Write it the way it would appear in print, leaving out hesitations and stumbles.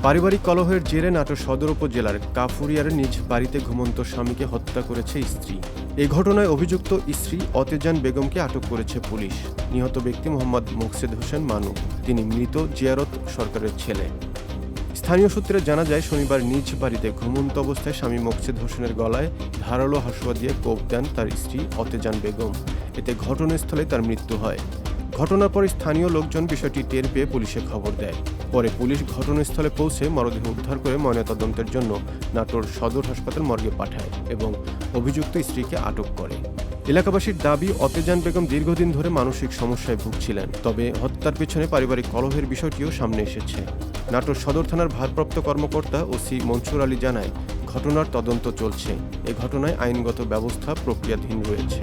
পারিবারিক কলহের জেরে নাটোর সদর উপজেলার কাফুরিয়ার নিজ বাড়িতে ঘুমন্ত স্বামীকে হত্যা করেছে স্ত্রী। এই ঘটনায় অভিযুক্ত স্ত্রী অতেজান বেগমকে আটক করেছে পুলিশ। নিহত ব্যক্তি মোহাম্মদ মোকসেদ হোসেন মানু। তিনি মৃত জিয়ারত সরকারের ছেলে। স্থানীয় সূত্রে জানা যায়, শনিবার নিজ বাড়িতে ঘুমন্ত অবস্থায় স্বামী মোকসেদ হোসেনের গলায় ধারালো হাসুয়া দিয়ে কোপ দেন তার স্ত্রী অতেজান বেগম। এতে ঘটনাস্থলে তার মৃত্যু হয়। ঘটনার পর স্থানীয় লোকজন বিষয়টি টের পেয়ে পুলিশে খবর দেয়। পরে পুলিশ ঘটনাস্থলে পৌঁছে মরদেহ উদ্ধার করে ময়নাতদন্তের জন্য নাটোর সদর হাসপাতাল মর্গে পাঠায় এবং অভিযুক্ত স্ত্রীকে আটক করে। এলাকাবাসীর দাবি, অতেজান বেগম দীর্ঘদিন ধরে মানসিক সমস্যায় ভুগছিলেন। তবে হত্যার পেছনে পারিবারিক কলহের বিষয়টিও সামনে এসেছে। নাটোর সদর থানার ভারপ্রাপ্ত কর্মকর্তা ওসি মনসুর আলী জানায়, ঘটনার তদন্ত চলছে। এ ঘটনায় আইনগত ব্যবস্থা প্রক্রিয়াধীন রয়েছে।